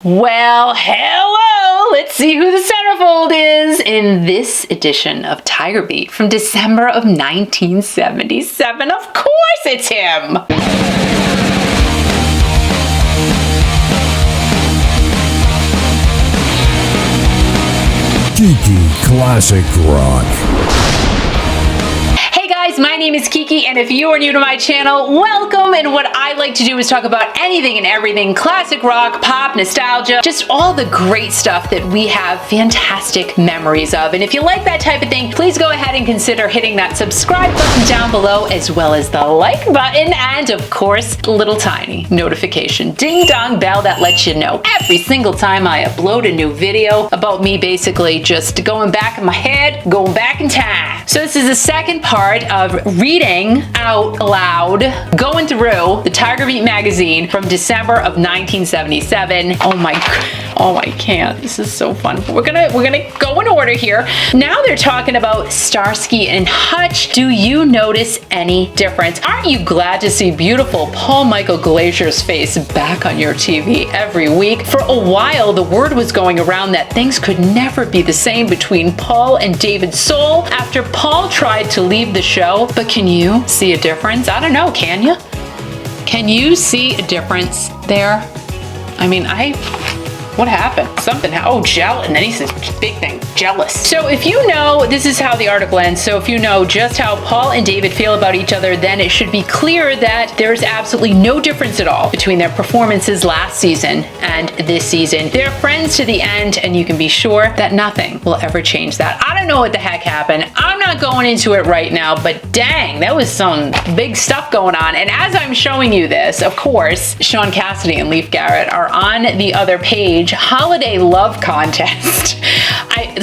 Well, hello! Let's see who the Centerfold is in this edition of Tiger Beat from December of 1977. Of course it's him! Geeky Classic Rock. My name is Kiki, and if you are new to my channel, welcome. And what I like to do is talk about anything and everything classic rock, pop, nostalgia, just all the great stuff that we have fantastic memories of. And if you like that type of thing, please go ahead and consider hitting that subscribe button down below, as well as the like button, and of course, a little tiny notification ding dong bell that lets you know every single time I upload a new video about me basically just going back in my head, going back in time. So this is the second part of reading out loud, going through the Tiger Beat magazine from December of 1977. Oh, I can't. This is so fun. We're gonna go in order here. Now they're talking about Starsky and Hutch. Do you notice any difference? Aren't you glad to see beautiful Paul Michael Glacier's face back on your TV every week? For a while, the word was going around that things could never be the same between Paul and David Soul after Paul tried to leave the show. But can you see a difference? I don't know, can you? Can you see a difference there? I mean, what happened? Something, jealous, and then he says, big thing, jealous. So if you know, this is how the article ends, so if you know just how Paul and David feel about each other, then it should be clear that there's absolutely no difference at all between their performances last season and this season. They're friends to the end, and you can be sure that nothing will ever change that. I don't know what the heck happened. I'm not going into it right now, but dang, that was some big stuff going on. And as I'm showing you this, of course, Shaun Cassidy and Leif Garrett are on the other page. Holiday love contest.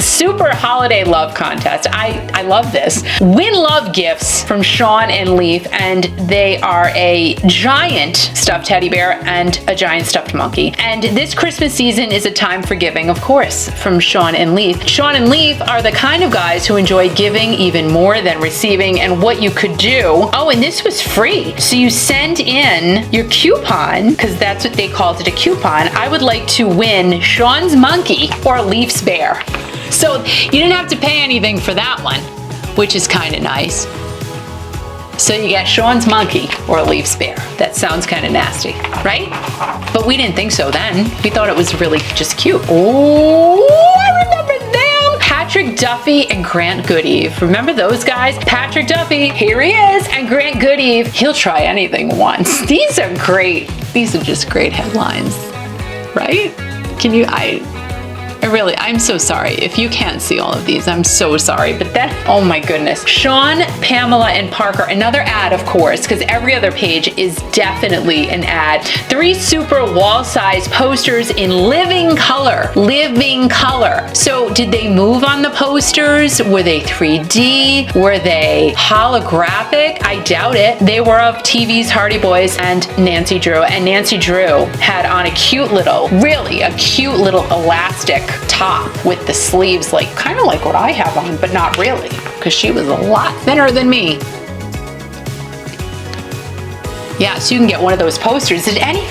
Super holiday love contest. I love this. Win love gifts from Shaun and Leif, and they are a giant stuffed teddy bear and a giant stuffed monkey. And this Christmas season is a time for giving, of course, from Shaun and Leif. Shaun and Leif are the kind of guys who enjoy giving even more than receiving. And what you could do, and this was free. So you send in your coupon, because that's what they called it, a coupon. I would like to win Shaun's monkey or Leif's bear. So you didn't have to pay anything for that one, which is kind of nice. So you get Shaun's monkey or Leif's bear. That sounds kind of nasty, right? But we didn't think so then. We thought it was really just cute. Oh, I remember them! Patrick Duffy and Grant Goodeve. Remember those guys? Patrick Duffy, here he is, and Grant Goodeve, he'll try anything once. These are great. These are just great headlines, right? Can you, I'm so sorry. If you can't see all of these, I'm so sorry. But then, oh my goodness. Shaun, Pamela, and Parker. Another ad, of course, because every other page is definitely an ad. 3 super wall-size posters in living color. Living color. So did they move on the posters? Were they 3D? Were they holographic? I doubt it. They were of TV's Hardy Boys and Nancy Drew. And Nancy Drew had on a cute little elastic top with the sleeves kind of like what I have on, but not really, because she was a lot thinner than me. Yeah, so you can get one of those posters.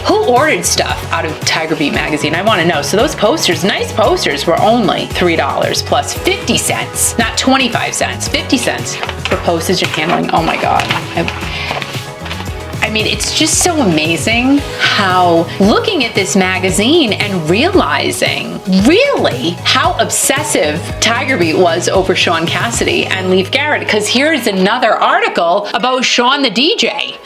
Who ordered stuff out of Tiger Beat magazine? I want to know. So those posters, nice posters, were only $3 plus 50 cents, not 25 cents, 50 cents for postage and handling. Oh my God. I mean, it's just so amazing how looking at this magazine and realizing really how obsessive Tiger Beat was over Shaun Cassidy and Leif Garrett. Because here's another article about Shaun the DJ.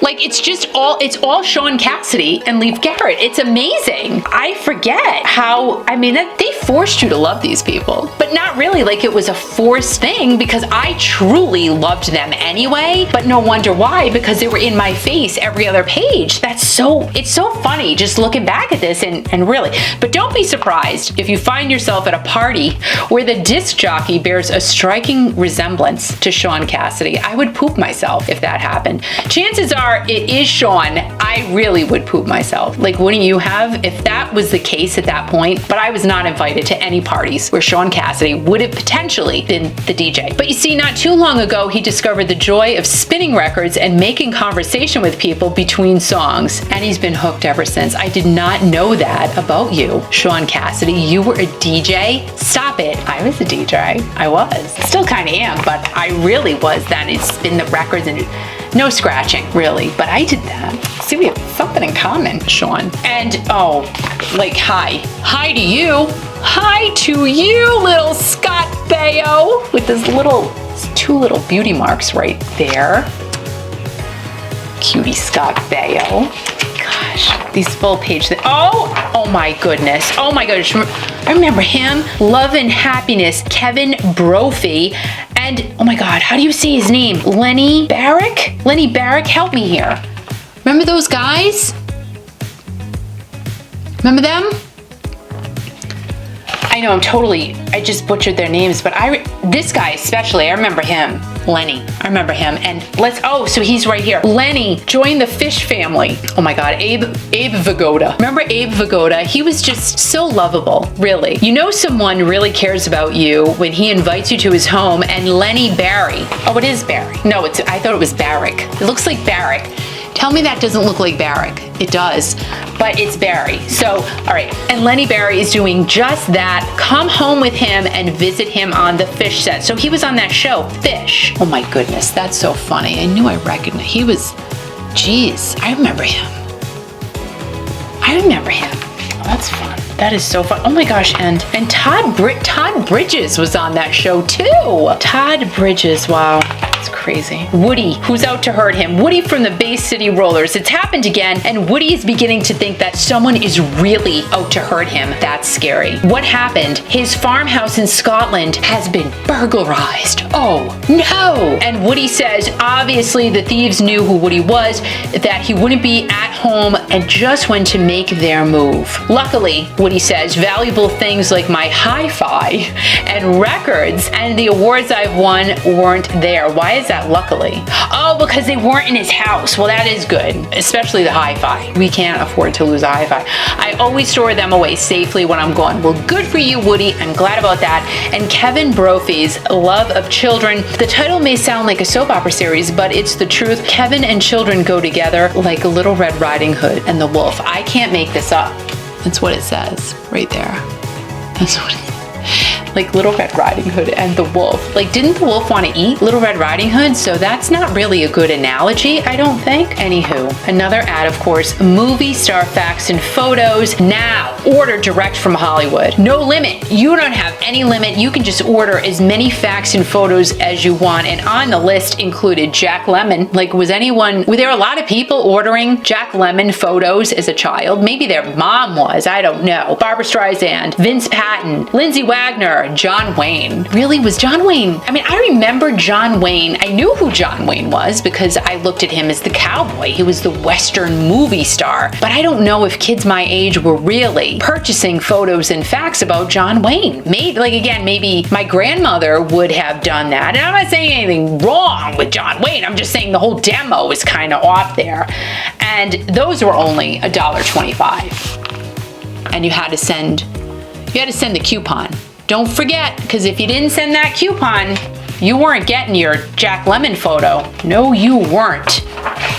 It's all Shaun Cassidy and Leif Garrett. It's amazing. I forget how, they forced you to love these people, but not really like it was a forced thing, because I truly loved them anyway, but no wonder why, because they were in my face every other page. It's so funny just looking back at this and really, but don't be surprised if you find yourself at a party where the disc jockey bears a striking resemblance to Shaun Cassidy. I would poop myself if that happened. Chances are are, it is Shaun. I really would poop myself. Like, wouldn't you have? If that was the case at that point, but I was not invited to any parties where Shaun Cassidy would have potentially been the DJ. But you see, not too long ago, he discovered the joy of spinning records and making conversation with people between songs. And he's been hooked ever since. I did not know that about you, Shaun Cassidy. You were a DJ? Stop it. I was a DJ. I was. Still kind of am, but I really was then. I'd spin the records and no scratching, really, but I did that. See, we have something in common, Shaun. And, oh, like, hi. Hi to you. Hi to you, little Scott Baio, with his two little beauty marks right there. Cutie Scott Baio. Gosh, these full page things. Oh my goodness. Oh my gosh. I remember him. Love and Happiness, Kevin Brophy. And, oh my God, how do you say his name? Lenny Barrick? Lenny Barrick, help me here. Remember those guys? Remember them? I know I just butchered their names, but this guy especially, I remember him. Lenny, I remember him. And so he's right here. Lenny joined the Fish family. Oh my God, Abe Vigoda. Remember Abe Vigoda? He was just so lovable, really. You know someone really cares about you when he invites you to his home, and Lenny Barry. Oh, it is Barry. No, I thought it was Barrick. It looks like Barrick. Tell me that doesn't look like Barrick. It does, but it's Barry. So, all right, and Lenny Barry is doing just that. Come home with him and visit him on the Fish set. So he was on that show, Fish. Oh my goodness, that's so funny. I knew I recognized. Geez, I remember him. Oh, that's fun. That is so fun. Oh my gosh, and Todd Bridges was on that show too. Todd Bridges, wow. That's crazy. Woody, who's out to hurt him. Woody from the Bay City Rollers. It's happened again, and Woody is beginning to think that someone is really out to hurt him. That's scary. What happened? His farmhouse in Scotland has been burglarized. Oh, no! And Woody says, obviously the thieves knew who Woody was, that he wouldn't be at home, and just went to make their move. Luckily, Woody says, valuable things like my hi-fi and records and the awards I've won weren't there. Why is that luckily? Oh, because they weren't in his house. Well, that is good, especially the hi-fi. We can't afford to lose a hi-fi. I always store them away safely when I'm gone. Well, good for you, Woody. I'm glad about that. And Kevin Brophy's Love of Children. The title may sound like a soap opera series, but it's the truth. Kevin and children go together like a Little Red Riding Hood and the Wolf. I can't make this up. That's what it says right there. That's what it says. Like Little Red Riding Hood and the wolf. Like, didn't the wolf want to eat Little Red Riding Hood? So that's not really a good analogy, I don't think. Anywho, another ad, of course, movie star facts and photos. Now, order direct from Hollywood. No limit. You don't have any limit. You can just order as many facts and photos as you want. And on the list included Jack Lemmon. Like, were there a lot of people ordering Jack Lemmon photos as a child? Maybe their mom was, I don't know. Barbara Streisand, Vince Patton, Lindsay Wagner, John Wayne. Really, was John Wayne? I mean, I remember John Wayne. I knew who John Wayne was because I looked at him as the cowboy. He was the Western movie star. But I don't know if kids my age were really purchasing photos and facts about John Wayne. Maybe my grandmother would have done that. And I'm not saying anything wrong with John Wayne. I'm just saying the whole demo is kind of off there. And those were only $1.25. And you had to send the coupon. Don't forget, because if you didn't send that coupon, you weren't getting your Jack Lemmon photo. No, you weren't.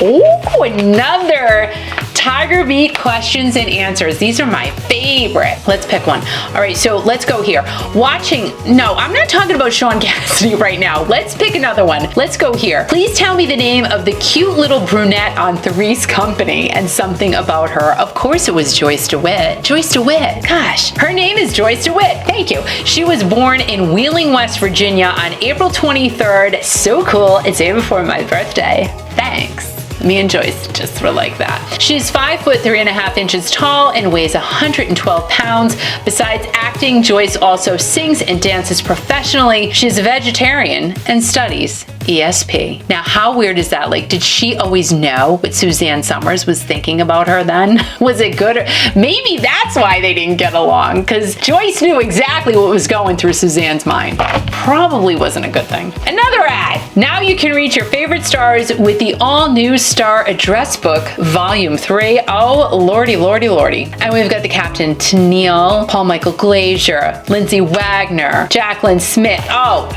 Oh, another Tiger Beat questions and answers. These are my favorite. Let's pick one. All right, so let's go here. No, I'm not talking about Shaun Cassidy right now. Let's pick another one. Let's go here. Please tell me the name of the cute little brunette on Three's Company and something about her. Of course it was Joyce DeWitt. Joyce DeWitt. Gosh, her name is Joyce DeWitt. Thank you. She was born in Wheeling, West Virginia on April 23rd. So cool. It's the day before my birthday. Thanks. Me and Joyce just were like that. She's 5 foot 3.5 inches tall and weighs 112 pounds. Besides acting, Joyce also sings and dances professionally. She's a vegetarian and studies ESP. Now, how weird is that? Like, did she always know what Suzanne Summers was thinking about her then? Was it good? Or maybe that's why they didn't get along, because Joyce knew exactly what was going through Suzanne's mind. Probably wasn't a good thing. Another ad. Now you can reach your favorite stars with the all-new Star Address Book, Volume 3. Oh, lordy, lordy, lordy. And we've got the Captain Tennille, Paul Michael Glazier, Lindsay Wagner, Jacqueline Smith. Oh,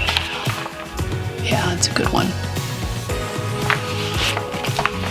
yeah, that's a good one.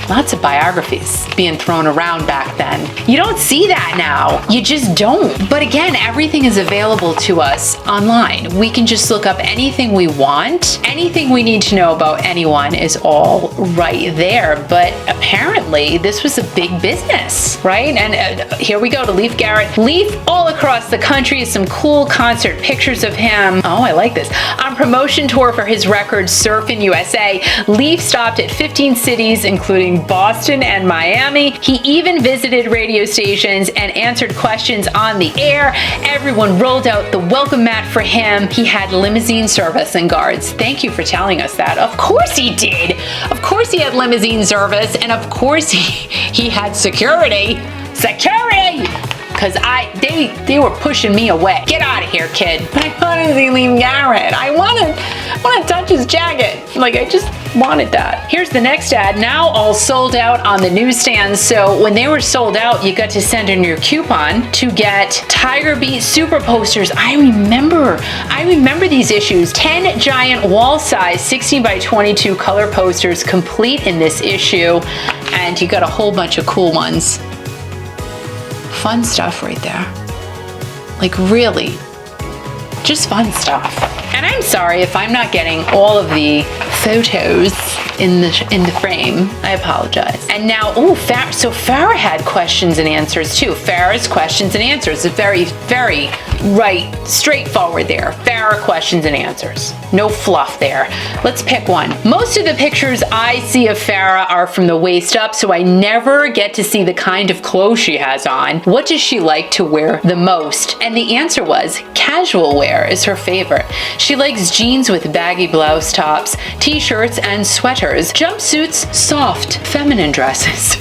Lots of biographies being thrown around back then. You don't see that now. You just don't. But again, everything is available to us online. We can just look up anything we want. Anything we need to know about anyone is all right there. But apparently, this was a big business, right? And here we go to Leif Garrett. Leif all across the country, some cool concert pictures of him. Oh, I like this. On promotion tour for his record, Surfin' USA, Leif stopped at 15 cities, including Boston and Miami. He even visited radio stations and answered questions on the air. Everyone rolled out the welcome mat for him. He had limousine service and guards. Thank you for telling us that. Of course he did. Of course he had limousine service, and of course he had security. Security! Because they were pushing me away. Get out of here, kid. I want to see Leif Garrett. I want to touch his jacket. Like, I just wanted that. Here's the next ad. Now all sold out on the newsstands. So when they were sold out, you got to send in your coupon to get Tiger Beat super posters. I remember these issues. 10 giant wall-size 16 by 22 color posters complete in this issue. And you got a whole bunch of cool ones. Fun stuff right there. Like, really, just fun stuff. And I'm sorry if I'm not getting all of the photos in the frame. I apologize. And now, so Farrah had questions and answers too. Farrah's questions and answers is very, very right, straightforward there. Farrah questions and answers. No fluff there. Let's pick one. Most of the pictures I see of Farrah are from the waist up, so I never get to see the kind of clothes she has on. What does she like to wear the most? And the answer was casual wear is her favorite. She likes jeans with baggy blouse tops, t-shirts and sweaters, jumpsuits, soft, feminine dresses.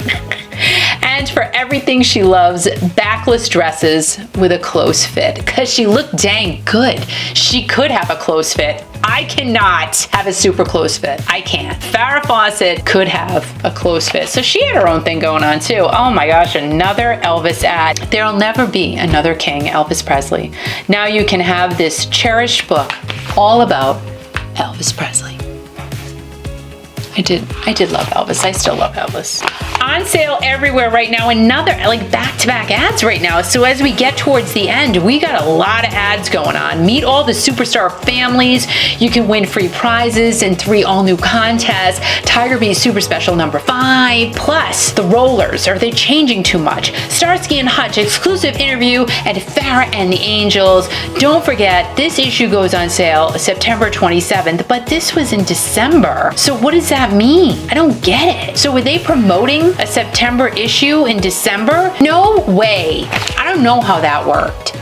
And for everything she loves, backless dresses with a close fit. Because she looked dang good. She could have a close fit. I cannot have a super close fit. I can't. Farrah Fawcett could have a close fit. So she had her own thing going on too. Oh my gosh, another Elvis ad. There'll never be another king, Elvis Presley. Now you can have this cherished book all about Elvis Presley. I did love Elvis. I still love Elvis. On sale everywhere right now. Another, like, back-to-back ads right now. So as we get towards the end, we got a lot of ads going on. Meet all the superstar families. You can win free prizes in 3 all-new contests. Tiger Beat Super Special number 5. Plus, the Rollers. Are they changing too much? Starsky and Hutch exclusive interview and Farrah and the Angels. Don't forget, this issue goes on sale September 27th, but this was in December. So what does that mean? I don't get it. So were they promoting a September issue in December? No way. I don't know how that worked.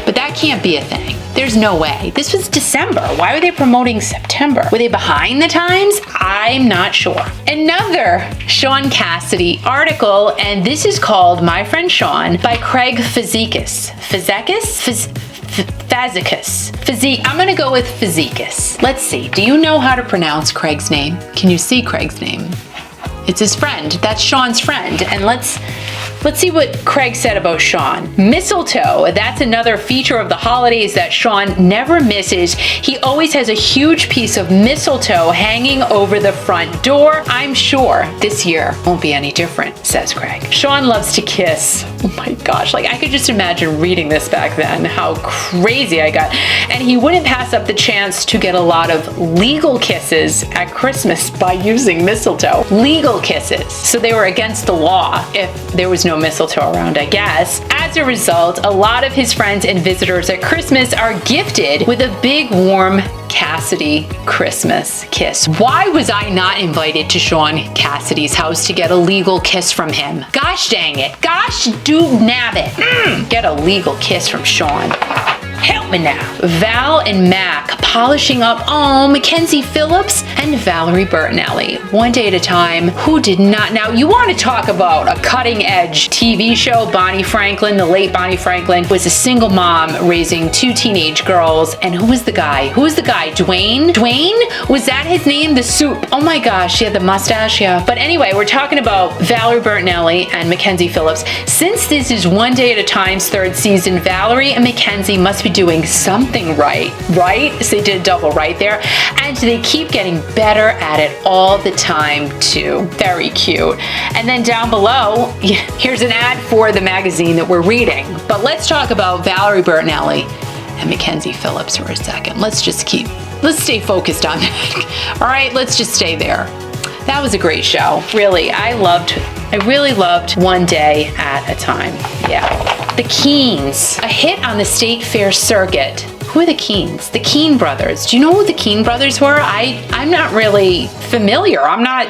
But that can't be a thing. There's no way. This was December. Why were they promoting September? Were they behind the times? I'm not sure. Another Shaun Cassidy article, and this is called My Friend Shaun by Craig Fazekas. I'm gonna go with Fazekas. Let's see. Do you know how to pronounce Craig's name? Can you see Craig's name? It's his friend. That's Shaun's friend. And let's see what Craig said about Shaun. Mistletoe. That's another feature of the holidays that Shaun never misses. He always has a huge piece of mistletoe hanging over the front door. I'm sure this year won't be any different, says Craig. Shaun loves to kiss. Oh my gosh, like, I could just imagine reading this back then, how crazy I got. And he wouldn't pass up the chance to get a lot of legal kisses at Christmas by using mistletoe. Legal kisses. So they were against the law if there was no mistletoe around, I guess. As a result, a lot of his friends and visitors at Christmas are gifted with a big, warm Cassidy Christmas kiss. Why was I not invited to Shaun Cassidy's house to get a legal kiss from him? Gosh dang it. Gosh do nabbit. Get a legal kiss from Shaun. Hell excitement now. Val and Mac polishing up, Mackenzie Phillips and Valerie Bertinelli. One day at a time. Who did not? Now, you want to talk about a cutting edge TV show. Bonnie Franklin, the late Bonnie Franklin, was a single mom raising 2 teenage girls. And who was the guy? Dwayne? Was that his name? The Soup. Oh my gosh, he had the mustache, yeah. But anyway, we're talking about Valerie Bertinelli and Mackenzie Phillips. Since this is One Day at a Time's 3rd season, Valerie and Mackenzie must be doing something right? So they did a double right there. And they keep getting better at it all the time, too. Very cute. And then down below, here's an ad for the magazine that we're reading. But let's talk about Valerie Bertinelli and Mackenzie Phillips for a second. Let's stay focused on that. All right, let's just stay there. That was a great show. Really, I really loved One Day at a Time. Yeah. The Keens, a hit on the State Fair circuit. Who are the Keens? The Keen brothers. Do you know who the Keen brothers were? I'm not really familiar.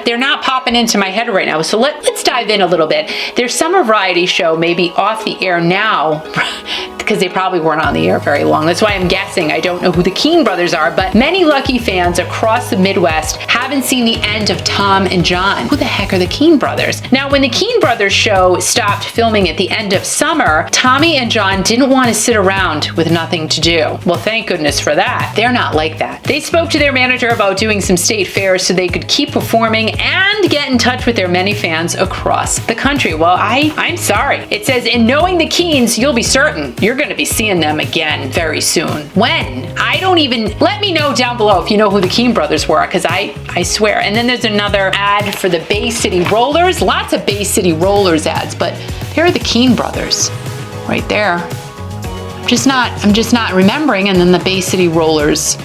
They're not popping into my head right now. So let's dive in a little bit. Their summer variety show may be off the air now because they probably weren't on the air very long. That's why I'm guessing. I don't know who the Keen brothers are, but many lucky fans across the Midwest haven't seen the end of Tom and John. Who the heck are the Keen brothers? Now, when the Keen brothers show stopped filming at the end of summer, Tommy and John didn't want to sit around with nothing to do. Well, thank goodness for that. They're not like that. They spoke to their manager about doing some state fairs so they could keep performing and get in touch with their many fans across the country. Well, I'm sorry. It says, in knowing the Keens, you'll be certain you're going to be seeing them again very soon. When? Let me know down below if you know who the Keen brothers were, because I swear. And then there's another ad for the Bay City Rollers. Lots of Bay City Rollers ads, but here are the Keen brothers right there. I'm just not remembering. And then the Bay City Rollers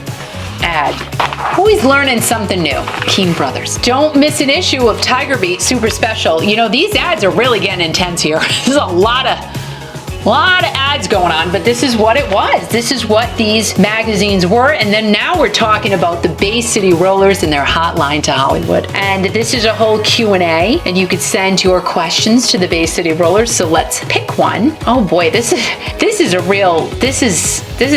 ad. Always learning something new. Keen brothers. Don't miss an issue of Tiger Beat Super Special. You know, these ads are really getting intense here. There's a lot of ads going on, but this is what it was. This is what these magazines were. And then now we're talking about the Bay City Rollers and their hotline to Hollywood. And this is a whole Q&A, and you could send your questions to the Bay City Rollers. So let's pick one. Oh boy, this is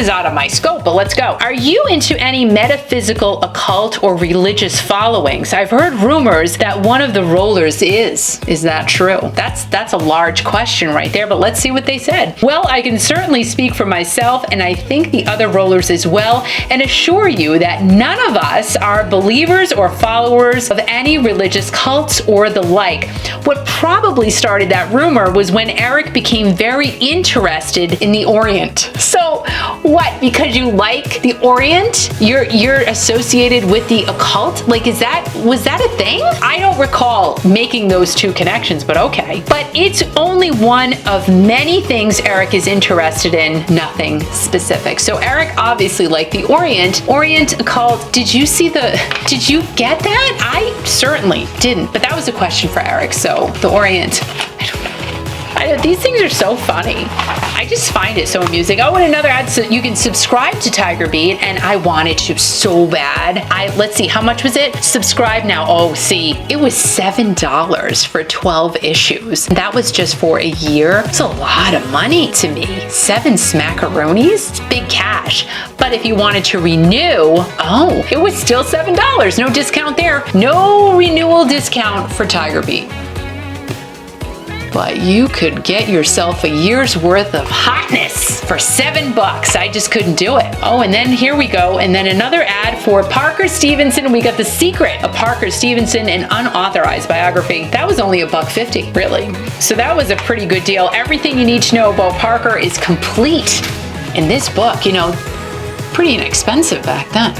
out of my scope, but let's go. Are you into any metaphysical, occult, or religious followings? I've heard rumors that one of the rollers is. Is that true? That's a large question right there, but let's see what they said. Well, I can certainly speak for myself, and I think the other rollers as well, and assure you that none of us are believers or followers of any religious cults or the like. What probably started that rumor was when Eric became very interested in the Orient. So what? Because you like the Orient, you're associated with the occult? Like, was that a thing? I don't recall making those two connections, but okay. But it's only one of many things Eric is interested in, nothing specific. So Eric obviously liked the Orient occult. Did you get that? I certainly didn't, but that was a question for Eric. So the Orient, these things are so funny. I just find it so amusing. Oh, and another ad, so you can subscribe to Tiger Beat, and I wanted to so bad. Let's see, how much was it? Subscribe now. Oh, see, it was $7 for 12 issues. That was just for a year. It's a lot of money to me. 7 smackaroonies? It's big cash. But if you wanted to renew, it was still $7. No discount there. No renewal discount for Tiger Beat. But you could get yourself a year's worth of hotness for $7. I just couldn't do it. Oh, and then here we go. And then another ad for Parker Stevenson. We got The Secret of Parker Stevenson, an unauthorized biography. That was only $1.50, really. So that was a pretty good deal. Everything you need to know about Parker is complete in this book. You know, pretty inexpensive back then.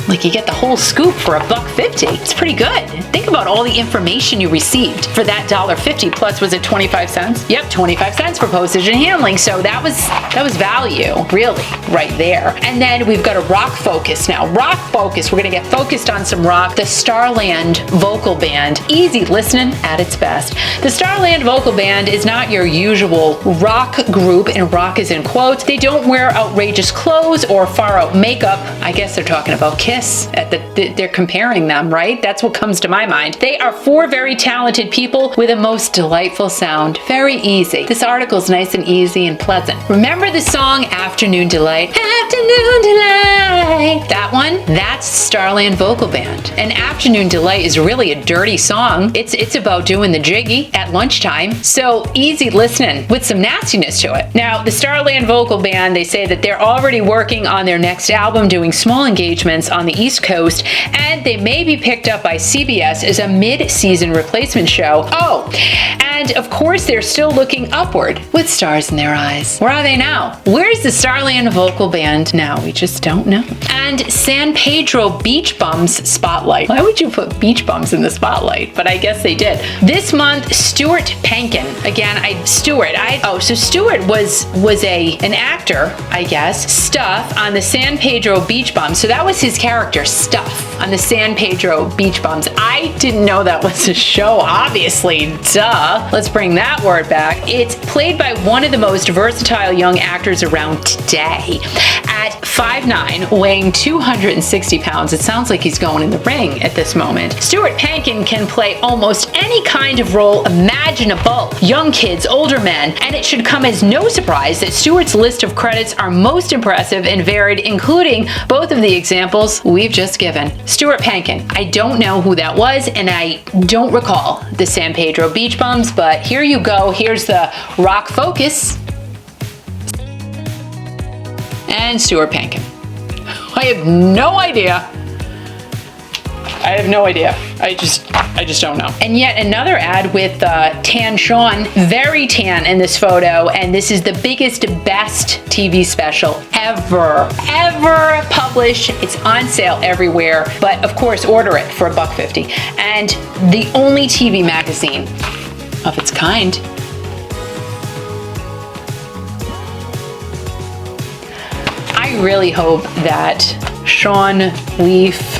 Like, you get the whole scoop for $1.50. It's pretty good. Think about all the information you received for that $1.50. Plus, was it 25 cents? Yep, 25 cents for postage and handling. So that was value, really, right there. And then we've got a rock focus now. Rock focus. We're gonna get focused on some rock. The Starland Vocal Band. Easy listening at its best. The Starland Vocal Band is not your usual rock group, and rock is in quotes. They don't wear outrageous clothes or far out makeup. I guess they're talking about Kiss. miss at they're comparing them, right? That's what comes to my mind. They are 4 very talented people with a most delightful sound. Very easy. This article's nice and easy and pleasant. Remember the song Afternoon Delight? Afternoon Delight. That one? That's Starland Vocal Band. And Afternoon Delight is really a dirty song. It's about doing the jiggy at lunchtime. So easy listening with some nastiness to it. Now, the Starland Vocal Band, they say that they're already working on their next album, doing small engagements on the East Coast, and they may be picked up by CBS as a mid-season replacement show. Oh, and of course they're still looking upward with stars in their eyes. Where are they now? Where's the Starland Vocal Band now? We just don't know. And San Pedro Beach Bums Spotlight. Why would you put beach bums in the spotlight? But I guess they did. This month, Stuart Pankin. Again, so Stuart was an actor, I guess, Stuff on the San Pedro Beach Bums. So that was his character, Stuff, on the San Pedro Beach Bums. I didn't know that was a show, obviously, duh. Let's bring that word back. It's played by one of the most versatile young actors around today. At 5'9", weighing 260 pounds, it sounds like he's going in the ring at this moment. Stuart Pankin can play almost any kind of role imaginable. Young kids, older men, and it should come as no surprise that Stuart's list of credits are most impressive and varied, including both of the examples we've just given. Stuart Pankin. I don't know who that was, and I don't recall the San Pedro Beach Bums, but here you go. Here's the rock focus. And Stuart Pankin. I have no idea. I just don't know. And yet another ad with tan Shaun, very tan in this photo, and this is the biggest, best TV special ever published. It's on sale everywhere, but of course order it for $1.50. And the only TV magazine of its kind. I really hope that Shaun, Leif,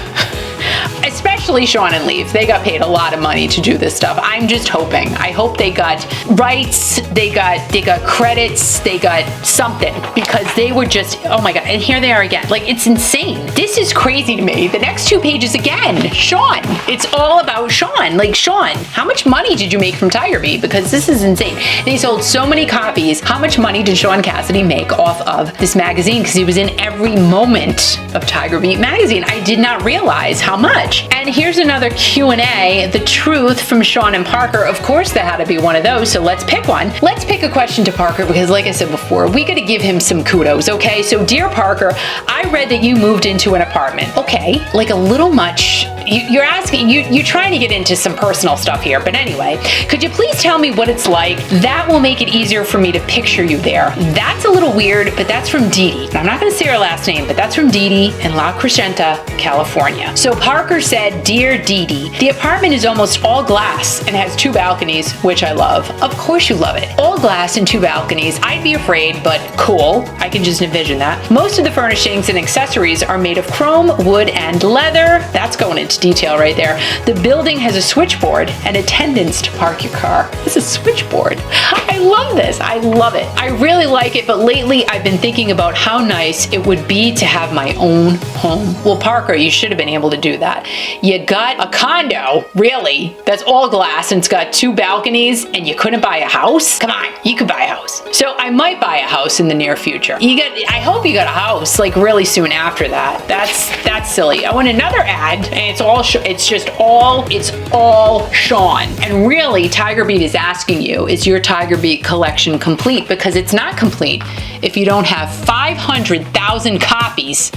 especially Shaun and Leif, they got paid a lot of money to do this stuff. I'm just hoping. I hope they got rights, they got credits, they got something, because they were just, oh my God. And here they are again. Like, it's insane. This is crazy to me. The next 2 pages again, Shaun. It's all about Shaun. Like, Shaun, how much money did you make from Tiger Beat? Because this is insane. They sold so many copies. How much money did Shaun Cassidy make off of this magazine? Because he was in every moment of Tiger Beat magazine. I did not realize how much. And here's another Q&A, The Truth from Shaun and Parker. Of course, there had to be one of those, so let's pick one. Let's pick a question to Parker, because like I said before, we gotta give him some kudos, okay? So, dear Parker, I read that you moved into an apartment. Okay, like a little much. You're asking, you're trying to get into some personal stuff here, but anyway, could you please tell me what it's like? That will make it easier for me to picture you there. That's a little weird, but that's from Dee Dee. I'm not gonna say her last name, but that's from Dee Dee in La Crescenta, California. So Parker said, Dear Dee Dee, the apartment is almost all glass and has 2 balconies, which I love. Of course you love it. All glass and 2 balconies. I'd be afraid, but cool. I can just envision that. Most of the furnishings and accessories are made of chrome, wood, and leather. That's going into detail right there. The building has a switchboard and attendants to park your car. It's a switchboard. I love this. I love it. I really like it, but lately I've been thinking about how nice it would be to have my own home. Well, Parker, you should have been able to do that. You got a condo, really, that's all glass and it's got 2 balconies, and you couldn't buy a house? Come on, you could buy a house. So I might buy a house in the near future. I hope you got a house like really soon after that. That's silly. I want another ad, and it's all Shaun. And really, Tiger Beat is asking you, is your Tiger Beat collection complete? Because it's not complete if you don't have 500,000 copies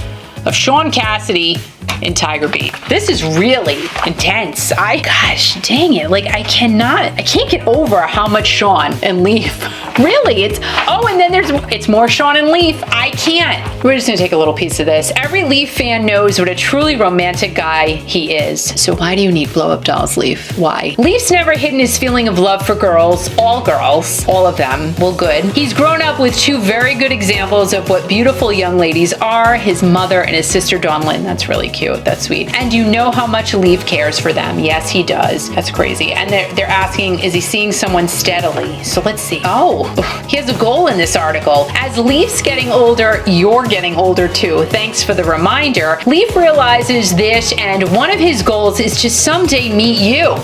of Shaun Cassidy and Tiger Beat. This is really intense. Gosh, dang it. Like, I can't get over how much Shaun and Leif. Really, and then it's more Shaun and Leif. I can't. We're just gonna take a little piece of this. Every Leif fan knows what a truly romantic guy he is. So why do you need blow-up dolls, Leif? Why? Leif's never hidden his feeling of love for girls, all of them. Well, good. He's grown up with 2 very good examples of what beautiful young ladies are, his mother and his sister Dawnlyn. That's really cute. cute. That's sweet. And you know how much Leif cares for them. Yes, he does. That's crazy. And they're asking, is he seeing someone steadily? So let's see. Oh, he has a goal in this article. As Leif's getting older, you're getting older too. Thanks for the reminder. Leif realizes this, and one of his goals is to someday meet you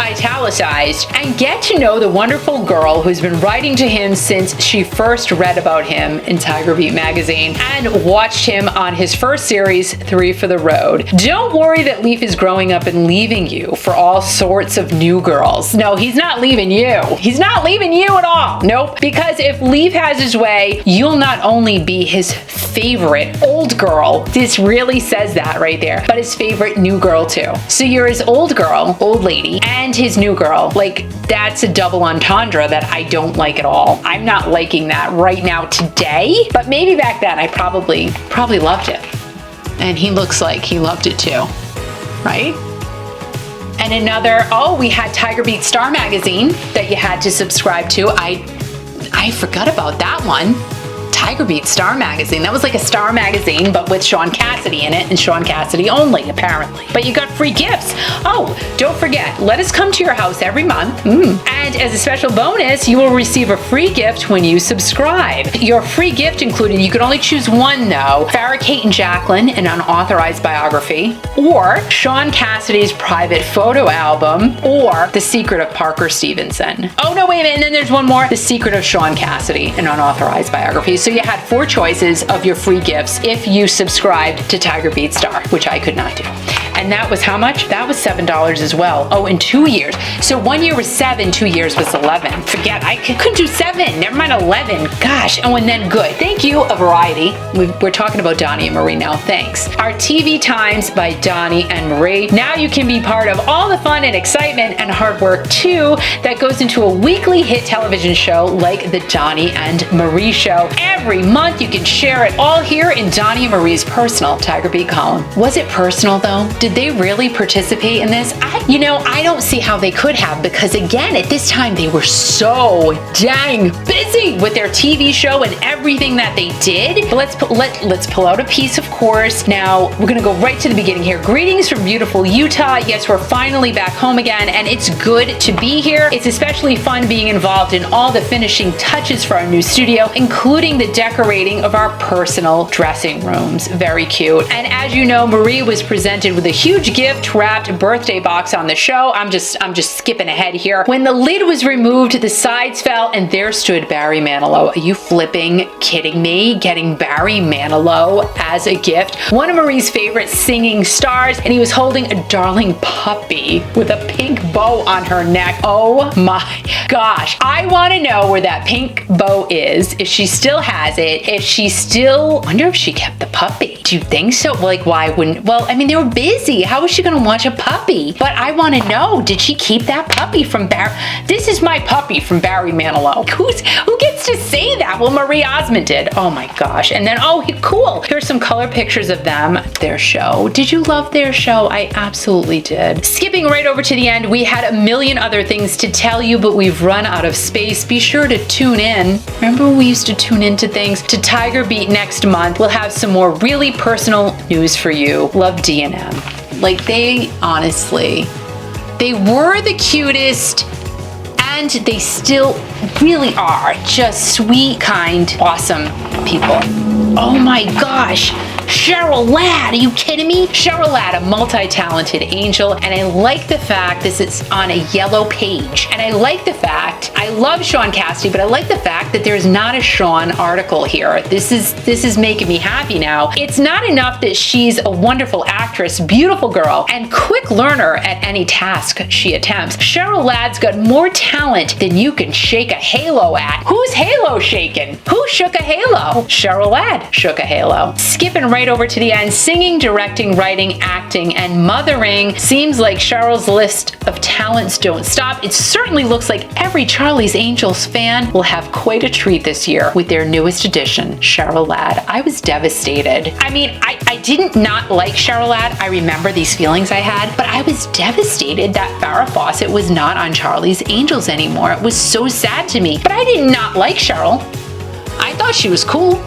italicized, and get to know the wonderful girl who's been writing to him since she first read about him in Tiger Beat magazine and watched him on his first series, 3 for the Road. Don't worry that Leif is growing up and leaving you for all sorts of new girls. No, he's not leaving you. He's not leaving you at all. Nope. Because if Leif has his way, you'll not only be his favorite old girl, this really says that right there, but his favorite new girl too. So you're his old girl, old lady, and his new girl. Like, that's a double entendre that I don't like at all. I'm not liking that right now today, but maybe back then I probably loved it. And he looks like he loved it too, right? And another, we had Tiger Beat Star magazine that you had to subscribe to. I forgot about that one. Tiger Beat Star magazine. That was like a Star magazine, but with Shaun Cassidy in it, and Shaun Cassidy only, apparently. But you got free gifts. Oh, don't forget, let us come to your house every month. And as a special bonus, you will receive a free gift when you subscribe. Your free gift included, you could only choose one though, Farrah, Kate, and Jacqueline, an unauthorized biography, or Shaun Cassidy's private photo album, or The Secret of Parker Stevenson. Oh no, wait a minute, and then there's one more, The Secret of Shaun Cassidy, an unauthorized biography. So you had 4 choices of your free gifts if you subscribed to Tiger Beat Star, which I could not do. And that was how much? That was $7 as well. Oh, in 2 years. So 1 year was 7, 2 years was 11. Forget, I couldn't do 7, never mind 11. Gosh, oh, and then good. Thank you, a variety. We're talking about Donny and Marie now, thanks. Our TV Times by Donny and Marie. Now you can be part of all the fun and excitement and hard work too that goes into a weekly hit television show like the Donny and Marie Show. Every month you can share it all here in Donny and Marie's personal Tiger Beat column. Was it personal though? Did they really participate in this? I don't see how they could have, because again, at this time they were so dang busy with their TV show and everything that they did. But let's pull out a piece, of course. Now we're gonna go right to the beginning here. Greetings from beautiful Utah. Yes, we're finally back home again, and it's good to be here. It's especially fun being involved in all the finishing touches for our new studio, including the decorating of our personal dressing rooms. Very cute. And as you know, Marie was presented with a huge gift wrapped birthday box on the show. I'm just skipping ahead here. When the lid was removed, the sides fell, and there stood Barry Manilow. Are you flipping kidding me? Getting Barry Manilow as a gift. One of Marie's favorite singing stars, and he was holding a darling puppy with a pink bow on her neck. Oh my gosh. I want to know where that pink bow is, if she still has it, wonder if she kept the puppy. Do you think so? Like, why wouldn't, well, I mean, they were busy. How was she going to watch a puppy? But I want to know, did she keep that puppy from Barry? This is my puppy from Barry Manilow. Who gets to say that? Well, Marie Osmond did. Oh my gosh. And then, cool. Here's some color pictures of them, their show. Did you love their show? I absolutely did. Skipping right over to the end, we had a million other things to tell you, but we've run out of space. Be sure to tune in. Remember when we used to tune into things? To Tiger Beat next month. We'll have some more really personal news for you. Love D&M. Like, they honestly, they were the cutest, and they still really are just sweet, kind, awesome people. Oh my gosh. Cheryl Ladd, are you kidding me? Cheryl Ladd, a multi-talented angel, and I like the fact this is on a yellow page. And I like the fact, I love Shaun Cassidy, but I like the fact that there's not a Shaun article here. This is making me happy now. It's not enough that she's a wonderful actress, beautiful girl, and quick learner at any task she attempts. Cheryl Ladd's got more talent than you can shake a halo at. Who's halo shaking? Who shook a halo? Cheryl Ladd shook a halo. Skipping right over to the end, singing, directing, writing, acting, and mothering. Seems like Cheryl's list of talents don't stop. It certainly looks like every Charlie's Angels fan will have quite a treat this year with their newest addition, Cheryl Ladd. I was devastated. I mean, I didn't not like Cheryl Ladd. I remember these feelings I had, but I was devastated that Farrah Fawcett was not on Charlie's Angels anymore. It was so sad to me, but I did not like Cheryl. I thought she was cool.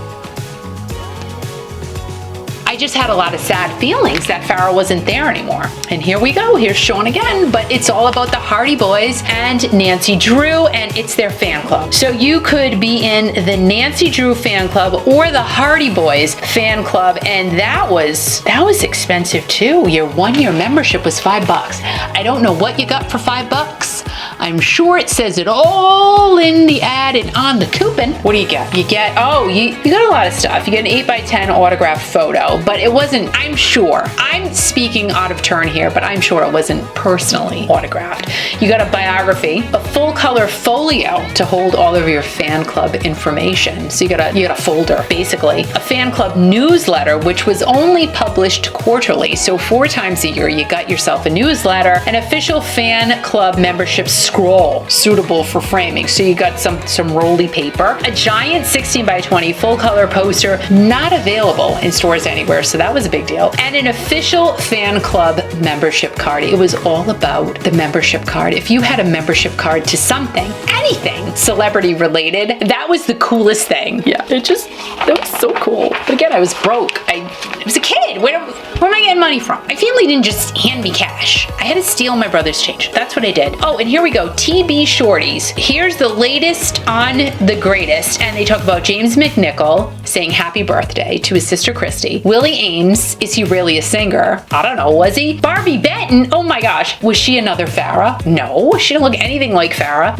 I just had a lot of sad feelings that Farrah wasn't there anymore. And here we go. Here's Shaun again, but it's all about the Hardy Boys and Nancy Drew, and it's their fan club. So you could be in the Nancy Drew fan club or the Hardy Boys fan club, and that was expensive too. Your 1-year membership was $5. I don't know what you got for $5. I'm sure it says it all in the ad and on the coupon. What do you get? You get, you got a lot of stuff. You get an 8x10 autographed photo, but it wasn't, I'm sure, I'm speaking out of turn here, but I'm sure it wasn't personally autographed. You got a biography, a full color folio to hold all of your fan club information. So you got a folder, basically. A fan club newsletter, which was only published quarterly. So 4 times a year, you got yourself a newsletter, an official fan club membership scroll suitable for framing. So you got some rolly paper, a giant 16x20 full color poster, not available in stores anywhere. So that was a big deal. And an official fan club membership card. It was all about the membership card. If you had a membership card to something, anything celebrity related, that was the coolest thing. Yeah, that was so cool. But again, I was broke. I was a kid. Where am I getting money from? My family didn't just hand me cash. I had to steal my brother's change. That's what I did. Oh, and here we go. TB Shorties. Here's the latest on the greatest. And they talk about James McNichol saying happy birthday to his sister Christy. Willie Ames, is he really a singer? I don't know, was he? Barbie Benton, oh my gosh. Was she another Farrah? No, she didn't look anything like Farrah.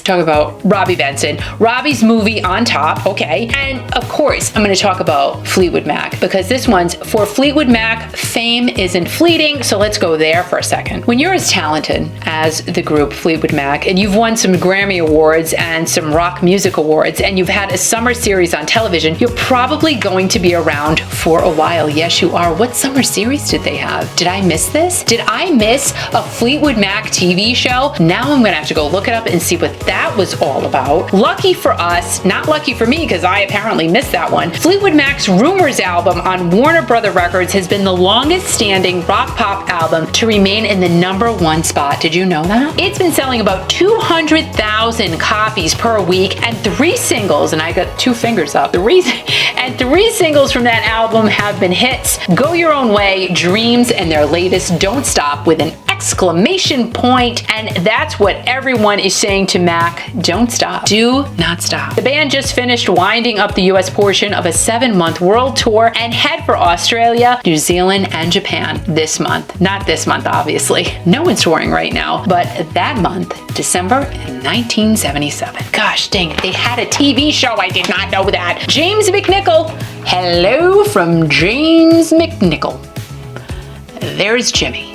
Talk about Robbie Benson. Robbie's movie On Top, okay. And of course, I'm gonna talk about Fleetwood Mac, because this one's for Fleetwood Mac. Fame isn't fleeting, so let's go there for a second. When you're as talented as the group Fleetwood Mac, and you've won some Grammy Awards and some rock music awards, and you've had a summer series on television, you're probably going to be around for a while. Yes, you are. What summer series did they have? Did I miss this? Did I miss a Fleetwood Mac TV show? Now I'm gonna have to go look it up and see what that was all about. Lucky for us, not lucky for me, because I apparently missed that one. Fleetwood Mac's Rumors album on Warner Brother Records has been the longest standing rock pop album to remain in the #1 spot. Did you know that? It's been selling about 200,000 copies per week, and 3 singles, and I got 2 fingers up, 3 singles from that album have been hits. Go Your Own Way, Dreams, and their latest Don't Stop with an exclamation point, and that's what everyone is saying to Mac. Don't stop. Do not stop. The band just finished winding up the US portion of a 7-month world tour and head for Australia, New Zealand, and Japan this month. Not this month, obviously. No one's touring right now, but that month, December 1977. Gosh dang it, they had a TV show. I did not know that. James McNichol. Hello from James McNichol. There's Jimmy.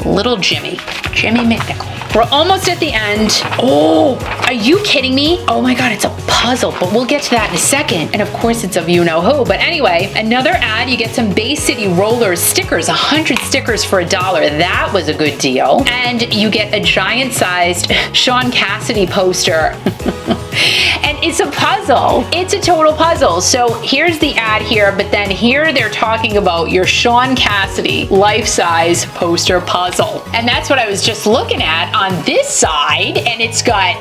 Little Jimmy McNichol. We're almost at the end. Oh, are you kidding me? Oh my God, it's a puzzle, but we'll get to that in a second. And of course it's of you-know-who. But anyway, another ad, you get some Bay City Rollers stickers, 100 stickers for $1. That was a good deal. And you get a giant-sized Shaun Cassidy poster. And it's a puzzle. It's a total puzzle. So here's the ad here, but then here they're talking about your Shaun Cassidy life-size poster puzzle. And that's what I was just looking at on this side, and it's got,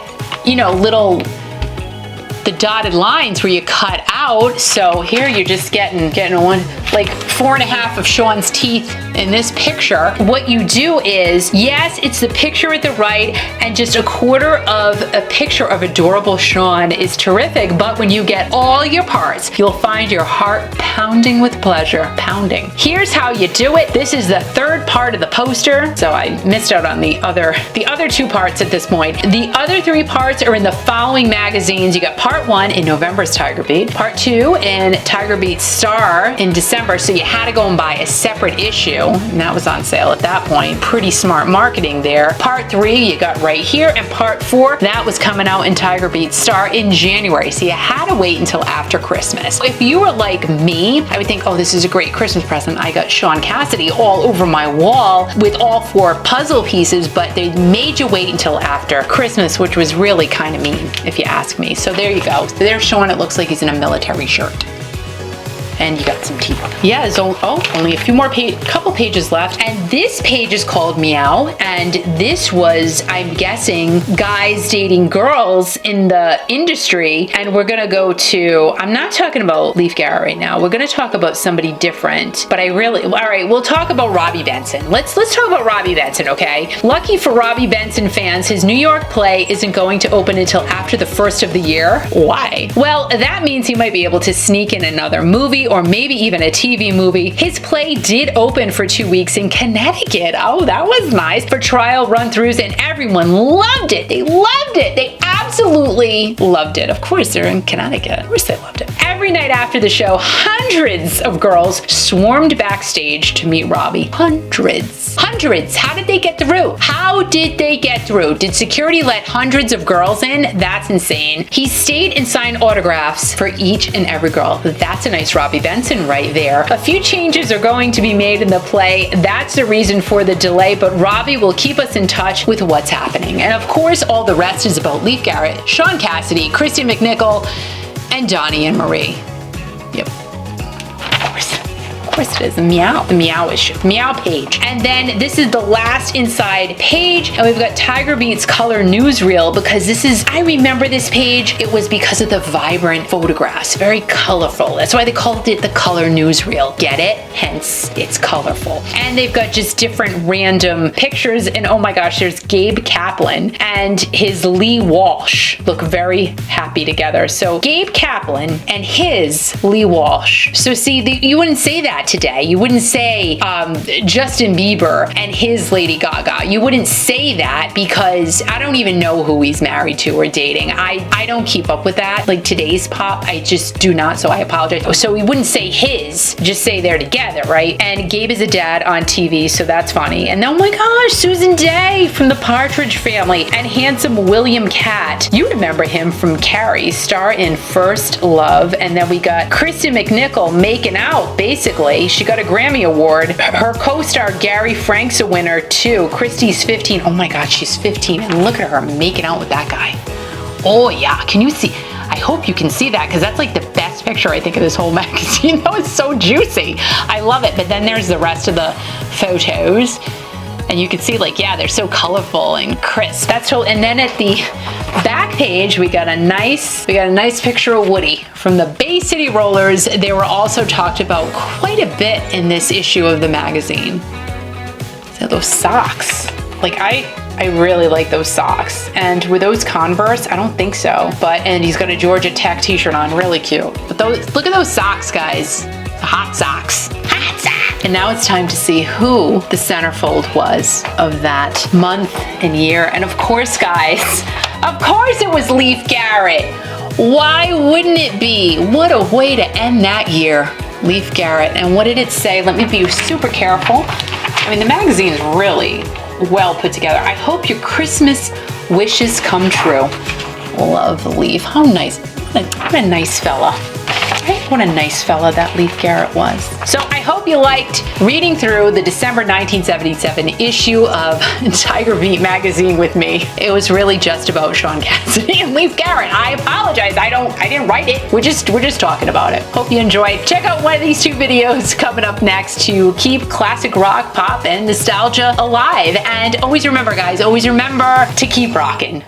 the dotted lines where you cut out. So here you're just getting one, like 4.5 of Shaun's teeth in this picture. What you do is, yes, it's the picture at the right, and just 1/4 of a picture of adorable Shaun is terrific. But when you get all your parts, you'll find your heart pounding with pleasure. Pounding. Here's how you do it. This is the 3rd part of the poster. So I missed out on the other 2 parts at this point. The other 3 parts are in the following magazines. You got part 1 in November's Tiger Beat, part 2 in Tiger Beat Star in December. So you had to go and buy a separate issue, and that was on sale at that point. Pretty smart marketing there. Part 3 you got right here, and part 4, that was coming out in Tiger Beat Star in January. So you had to wait until after Christmas. If you were like me, I would think, oh, this is a great Christmas present. I got Shaun Cassidy all over my wall with all 4 puzzle pieces, but they made you wait until after Christmas, which was really kind of mean, if you ask me. So there you go. So there's Shaun. It looks like he's in a military shirt. And you got some teeth. Yeah, there's only a few more couple pages left. And this page is called Meow. And this was, I'm guessing, guys dating girls in the industry. And we're gonna go to, I'm not talking about Leif Garrett right now. We're gonna talk about somebody different. But all right, we'll talk about Robbie Benson. Let's talk about Robbie Benson, okay? Lucky for Robbie Benson fans, his New York play isn't going to open until after the first of the year. Why? Well, that means he might be able to sneak in another movie or maybe even a TV movie. His play did open for 2 weeks in Connecticut. Oh, that was nice. For trial run-throughs, and everyone loved it. They loved it. They absolutely loved it. Of course, they're in Connecticut. Of course they loved it. Every night after the show, hundreds of girls swarmed backstage to meet Robbie. Hundreds. How did they get through? How did they get through? Did security let hundreds of girls in? That's insane. He stayed and signed autographs for each and every girl. That's a nice Robbie Benson right there. A few changes are going to be made in the play. That's the reason for the delay, but Robbie will keep us in touch with what's happening. And of course, all the rest is about Leif Garrett, Shaun Cassidy, Christy McNichol, and Donny and Marie. Yep. Of course it is. The meow issue. Meow page. And then this is the last inside page. And we've got Tiger Beat's color newsreel, because this is, I remember this page. It was because of the vibrant photographs. Very colorful. That's why they called it the color newsreel. Get it? Hence, it's colorful. And they've got just different random pictures. And oh my gosh, there's Gabe Kaplan and his Lee Walsh look very happy together. So Gabe Kaplan and his Lee Walsh. So see, you wouldn't say that today. You wouldn't say Justin Bieber and his Lady Gaga. You wouldn't say that, because I don't even know who he's married to or dating. I don't keep up with that. Like today's pop, I just do not, so I apologize. So we wouldn't say his, just say they're together, right? And Gabe is a dad on TV, so that's funny. And oh my gosh, Susan Day from the Partridge Family, and handsome William Catt. You remember him from Carrie, star in First Love. And then we got Kristen McNichol making out, basically. She got a Grammy Award. Her co-star Gary Frank's a winner too. Christy's 15. Oh my God, she's 15. And look at her making out with that guy. Oh yeah, can you see? I hope you can see that, because that's like the best picture, I think, of this whole magazine. That was so juicy. I love it. But then there's the rest of the photos. And you can see, like, yeah, they're so colorful and crisp. That's so. And then at the back page, we got a nice picture of Woody from the Bay City Rollers. They were also talked about quite a bit in this issue of the magazine. So those socks, like I really like those socks. And were those Converse? I don't think so. And he's got a Georgia Tech t-shirt on, really cute. But look at those socks, guys. Hot socks. Hot socks. And now it's time to see who the centerfold was of that month and year. And of course, guys, of course it was Leif Garrett. Why wouldn't it be? What a way to end that year. Leif Garrett. And what did it say? Let me be super careful. I mean, the magazine is really well put together. I hope your Christmas wishes come true. Love Leif. How nice. What a nice fella. Right? What a nice fella that Leif Garrett was. So I hope you liked reading through the December 1977 issue of Tiger Beat magazine with me. It was really just about Shaun Cassidy and Leif Garrett. I apologize. I didn't write it. We're just talking about it. Hope you enjoyed. Check out one of these two videos coming up next to keep classic rock, pop, and nostalgia alive. And always remember, guys, always remember to keep rocking.